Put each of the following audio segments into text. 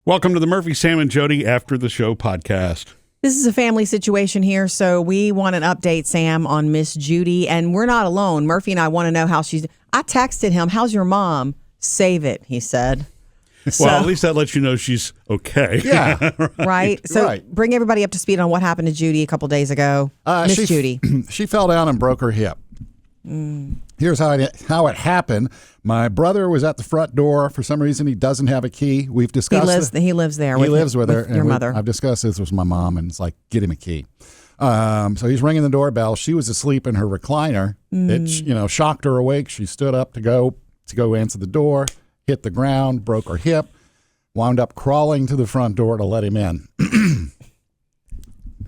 Welcome to the Murphy, Sam, and Jody After the Show podcast. This is a family situation here, so we want an update, Sam, on Miss Judy. And we're not alone. Murphy and I want to know how she's... I texted him, how's your mom? Save it, he said. Well, at least that lets you know she's okay. Yeah. Right? So bring everybody up to speed on what happened to Judy a couple days ago. Miss Judy. She fell down and broke her hip. Here's how it happened. My brother was at the front door. For some reason, he doesn't have a key. We've discussed He lives there. He lives with her. Your mother. I've discussed this with my mom, and it's like, get him a key. So he's ringing the doorbell. She was asleep in her recliner. It shocked her awake. She stood up to go answer the door, hit the ground, broke her hip, wound up crawling to the front door to let him in.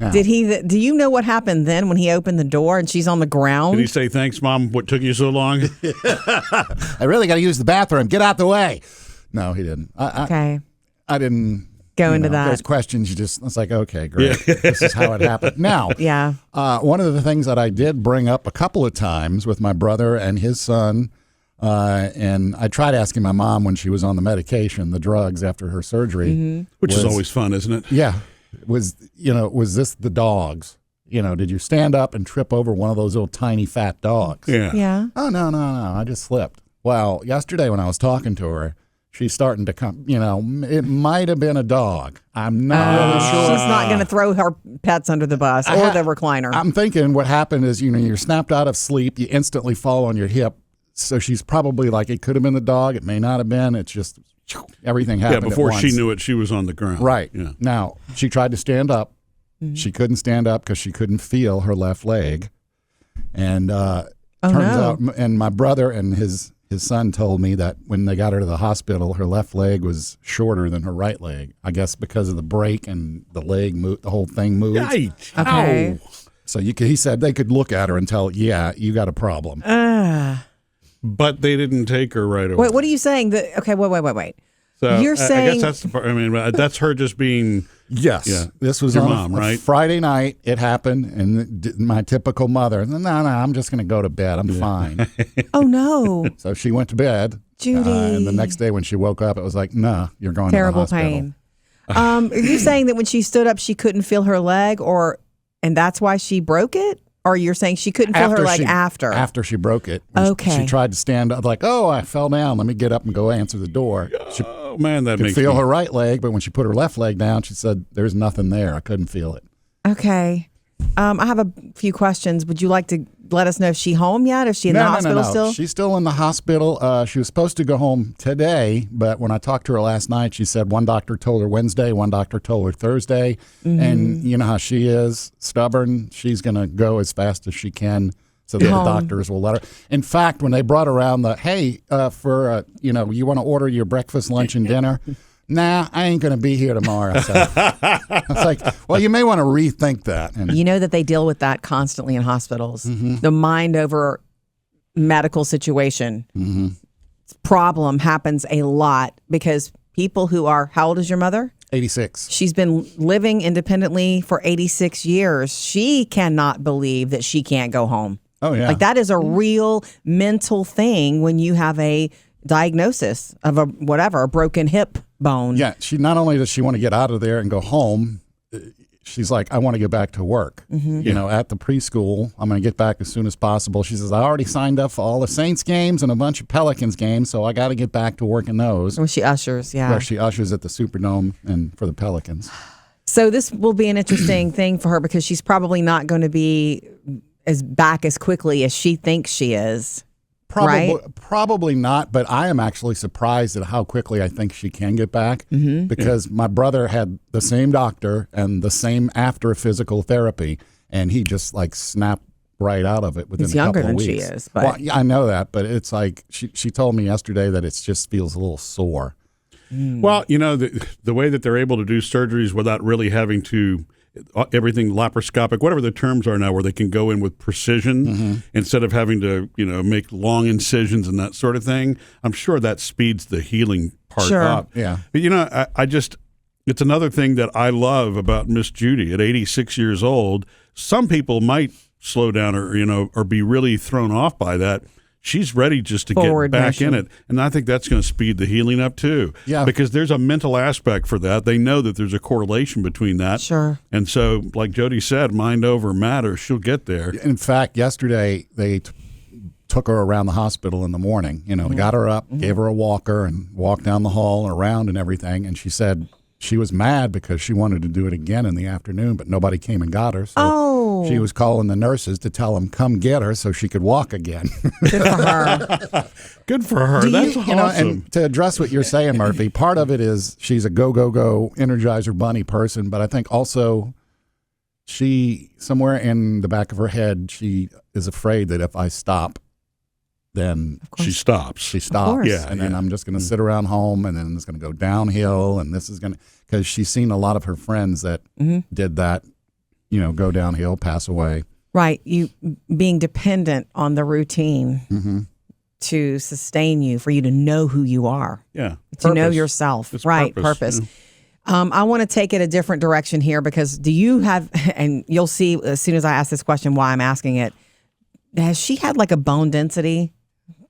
Now, do you know what happened then when he opened the door and she's on the ground? Did he say, thanks, Mom, what took you so long? I really got to use the bathroom. Get out the way. No, he didn't. Okay. I didn't go into that. Those questions, it's like, okay, great. Yeah. This is how it happened. Now, yeah. One of the things that I did bring up a couple of times with my brother and his son, and I tried asking my mom when she was on the medication, the drugs after her surgery. Which is always fun, isn't it? Yeah. Was this the dogs? Did you stand up and trip over one of those little tiny fat dogs? Yeah. Yeah. Oh, no. I just slipped. Well, yesterday when I was talking to her, she's starting to come, it might have been a dog. I'm not really sure. She's not going to throw her pets under the bus or the recliner. I'm thinking what happened is, you're snapped out of sleep. You instantly fall on your hip. So she's probably like, it could have been the dog. It may not have been. It's just everything happened. Yeah, before at once. she knew it, she was on the ground. Right. Yeah. Now, she tried to stand up. She couldn't stand up because she couldn't feel her left leg. And turns out, and my brother and his son told me that when they got her to the hospital, her left leg was shorter than her right leg. I guess because of the break and the leg moved, the whole thing moved. Yikes. Okay. So he said they could look at her and tell, yeah, you got a problem. But they didn't take her right away. Wait, what are you saying? Okay, wait. So You're saying... I guess that's the part. I mean, that's her just being... Yes. Yeah. This was your on mom, right? Friday night. It happened, and my typical mother, no, I'm just going to go to bed. I'm fine. Oh, no. So she went to bed. Judy. And the next day when she woke up, it was like, no, you're going Terrible to the hospital. pain. Are you saying that when she stood up, she couldn't feel her leg, and that's why she broke it? Or you're saying she couldn't feel her leg after? After she broke it. Okay. She tried to stand up, like, I fell down. Let me get up and go answer the door. She Oh, man, that could makes feel me... her right leg, but when she put her left leg down, she said, there's nothing there. I couldn't feel it. Okay. I have a few questions. Would you like to let us know if she's home yet? Is she in the hospital still? She's still in the hospital. She was supposed to go home today, but when I talked to her last night, she said one doctor told her Wednesday, one doctor told her Thursday. And you know how she is, stubborn. She's going to go as fast as she can so that the doctors will let her. In fact, when they brought around you want to order your breakfast, lunch, and dinner? Nah, I ain't going to be here tomorrow. So it's like, well, you may want to rethink that. And you know that they deal with that constantly in hospitals. The mind over medical situation problem happens a lot because people who are, how old is your mother? 86. She's been living independently for 86 years. She cannot believe that she can't go home. Oh, yeah. Like that is a real mental thing when you have a diagnosis of a broken hip bone. Yeah, she not only does she want to get out of there and go home, she's like, I want to get back to work. At the preschool, I'm going to get back as soon as possible. She says, I already signed up for all the Saints games and a bunch of Pelicans games, so I got to get back to working those. When she ushers, yeah. Where she ushers at the Superdome and for the Pelicans. So this will be an interesting thing for her because she's probably not going to be back as quickly as she thinks she is. Probably not, but I am actually surprised at how quickly I think she can get back because my brother had the same doctor and the same after physical therapy, and he just like snapped right out of it within a couple of weeks. He's younger than she is. But... Well, yeah, I know that, but it's like she told me yesterday that it just feels a little sore. Well, the way that they're able to do surgeries without really having to everything laparoscopic, whatever the terms are now, where they can go in with precision instead of having to, make long incisions and that sort of thing. I'm sure that speeds the healing part up. Yeah. But, it's another thing that I love about Miss Judy at 86 years old. Some people might slow down or be really thrown off by that. she's ready just to Forward get back motion. in it. And I think that's going to speed the healing up too. Yeah. Because there's a mental aspect for that. They know that there's a correlation between that. Sure. And so, like Jodi said, mind over matter. She'll get there. In fact, yesterday they took her around the hospital in the morning. You know, they got her up, gave her a walker, and walked down the hall and around and everything. And she said she was mad because she wanted to do it again in the afternoon, but nobody came and got her. So she was calling the nurses to tell them come get her so she could walk again. Good for her. Good for her. That's awesome. You know, and to address what you're saying, Murphy, part of it is she's a go, go, go Energizer Bunny person, but I think also she, somewhere in the back of her head, she is afraid that if I stop, then she stops. She stops. course. Yeah, and then I'm just going to sit around home, and then it's going to go downhill, and this is going to, because she's seen a lot of her friends that did that, you know, go downhill, pass away. Right. You being dependent on the routine to sustain you, for you to know who you are. Yeah. To know yourself. It's right. purpose. I want to take it a different direction here, because do you have, and you'll see as soon as I ask this question why I'm asking it, has she had like a bone density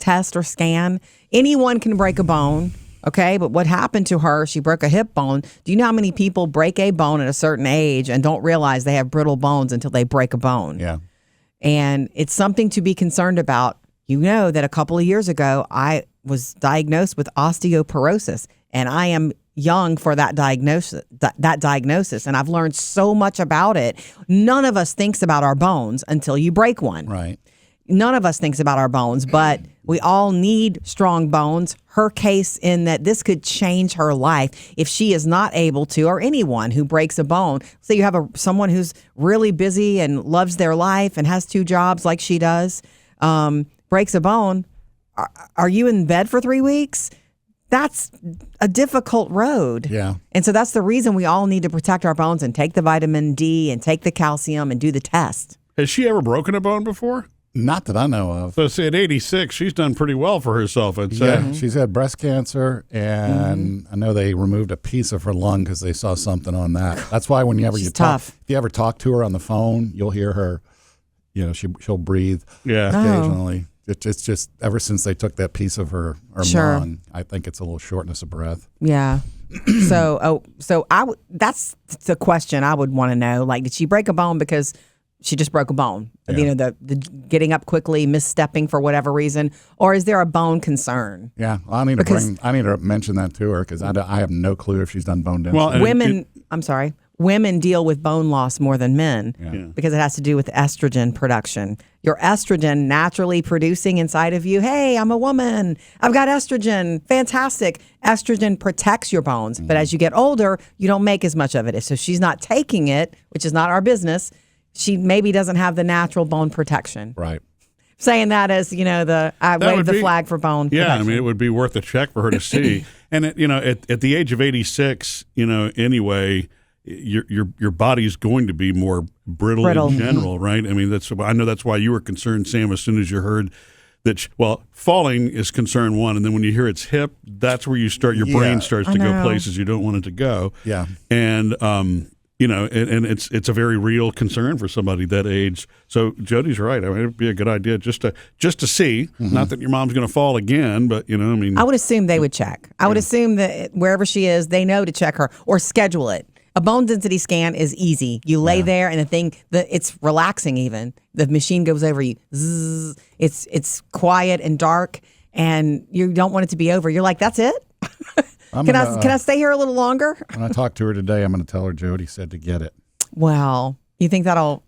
test or scan? Anyone can break a bone, okay? But what happened to her, she broke a hip bone. Do you know how many people break a bone at a certain age and don't realize they have brittle bones until they break a bone? Yeah. And it's something to be concerned about. You know that a couple of years ago, I was diagnosed with osteoporosis, and I am young for that diagnosis. And I've learned so much about it. None of us thinks about our bones until you break one. Right. None of us thinks about our bones, but we all need strong bones. Her case in that this could change her life if she is not able to, or anyone who breaks a bone. So you have someone who's really busy and loves their life and has 2 jobs like she does, breaks a bone. Are you in bed for 3 weeks? That's a difficult road. Yeah. And so that's the reason we all need to protect our bones and take the vitamin D and take the calcium and do the test. Has she ever broken a bone before? Not that I know of. So say at 86, she's done pretty well for herself, I'd say. Yeah, she's had breast cancer, and I know they removed a piece of her lung because they saw something on that. That's why whenever She's you talk, tough. if you ever talk to her on the phone, you'll hear her. You know, she'll breathe Yeah. occasionally. It's just ever since they took that piece of her Sure. lung, I think it's a little shortness of breath. Yeah. So that's the question I would want to know. Like, did she break a bone because she just broke a bone? Yeah. You know, the getting up quickly, misstepping for whatever reason, or is there a bone concern? Yeah, I need to mention that to her because I have no clue if she's done bone density. Well, and Women deal with bone loss more than men Yeah. because it has to do with estrogen production. Your estrogen naturally producing inside of you, hey, I'm a woman, I've got estrogen, fantastic. Estrogen protects your bones, but as you get older, you don't make as much of it. So she's not taking it, which is not our business. She maybe doesn't have the natural bone protection. Right. Saying that as, you know, I wave the flag for bone Yeah, protection. I mean, it would be worth a check for her to see. And, at the age of 86, anyway, your body's going to be more brittle. In general, right? I mean, I know that's why you were concerned, Sam, as soon as you heard that, falling is concern one. And then when you hear it's hip, that's where your brain starts to go places you don't want it to go. Yeah. And, and it's a very real concern for somebody that age. So Jody's right. I mean, it'd be a good idea just to see. Not that your mom's going to fall again, but I would assume they would check. I would assume that wherever she is, they know to check her or schedule it. A bone density scan is easy. You lay there and it's relaxing even. The machine goes over you. Zzz, it's quiet and dark and you don't want it to be over. You're like, that's it? Can I stay here a little longer? When I talk to her today, I'm going to tell her Jodi said to get it. Well, you think that'll...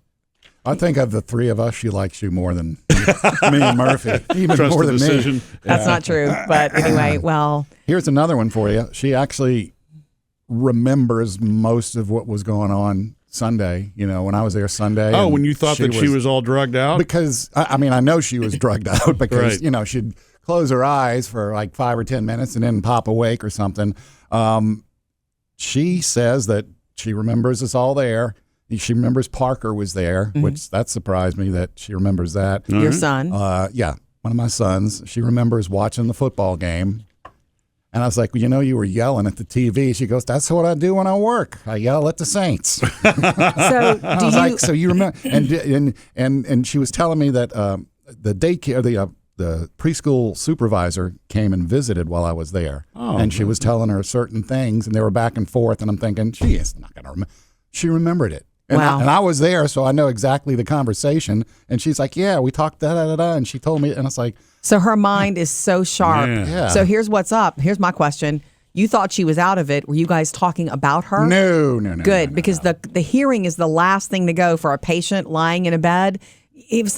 I think of the 3 of us, she likes you more than me and Murphy. Even Trust more the than decision. me. That's not true. But anyway, well... Here's another one for you. She actually remembers most of what was going on Sunday, when I was there Sunday. Oh, when you thought she was all drugged out? Because, I know she was drugged out because, she'd close her eyes for like 5 or 10 minutes and then pop awake or something. She says that she remembers us all there. She remembers Parker was there, which that surprised me that she remembers that. Your son? Yeah, one of my sons. She remembers watching the football game. And I was like, you were yelling at the TV. She goes, that's what I do when I work. I yell at the Saints. So So you remember? And she was telling me that the daycare, the the preschool supervisor came and visited while I was there, and she was telling her certain things, and they were back and forth, and I'm thinking, she is not going to remember. She remembered it. And, Wow. I was there, so I know exactly the conversation. And she's like, yeah, we talked da-da-da-da, and she told me, and it's like. So her mind is so sharp. Yeah. So here's what's up. Here's my question. You thought she was out of it. Were you guys talking about her? No. Good, no, because the hearing is the last thing to go for a patient lying in a bed. If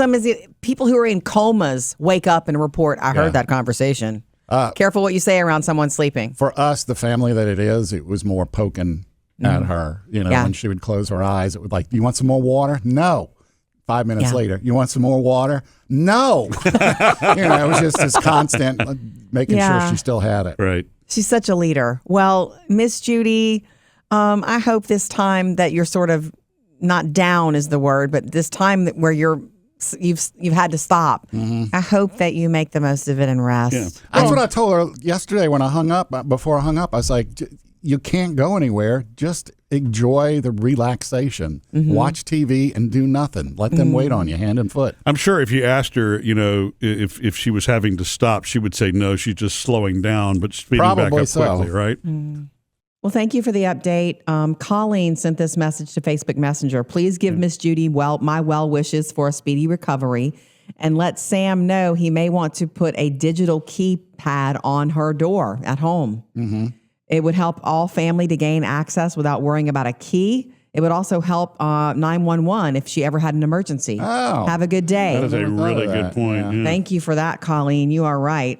people who are in comas wake up and report, I heard that conversation. Careful what you say around someone sleeping. For us, the family that it is, it was more poking at her. You know, Yeah. when she would close her eyes, it would like, you want some more water? No. 5 minutes later, you want some more water? No. It was just this constant making sure she still had it. Right. She's such a leader. Well, Miss Judy, I hope this time that you're sort of not down is the word, but this time where you've had to stop. I hope that you make the most of it and rest. Yeah. That's what I told her yesterday when I hung up. Before I hung up, I was like, you can't go anywhere. Just enjoy the relaxation. Watch TV and do nothing. Let them wait on you hand and foot. I'm sure if you asked her, if she was having to stop, she would say no, she's just slowing down, but speeding back Probably up so. quickly, right? Well, thank you for the update. Colleen sent this message to Facebook Messenger. Please give Miss Judy my well wishes for a speedy recovery, and let Sam know he may want to put a digital keypad on her door at home. It would help all family to gain access without worrying about a key. It would also help 911 if she ever had an emergency. Oh. Have a good day. That is a never thought really of good that. point. Yeah. Yeah. Thank you for that, Colleen. You are right.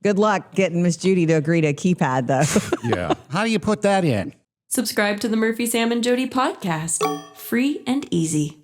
Good luck getting Miss Judy to agree to a keypad, though. Yeah. How do you put that in? Subscribe to the Murphy, Sam, and Jody podcast. Free and easy.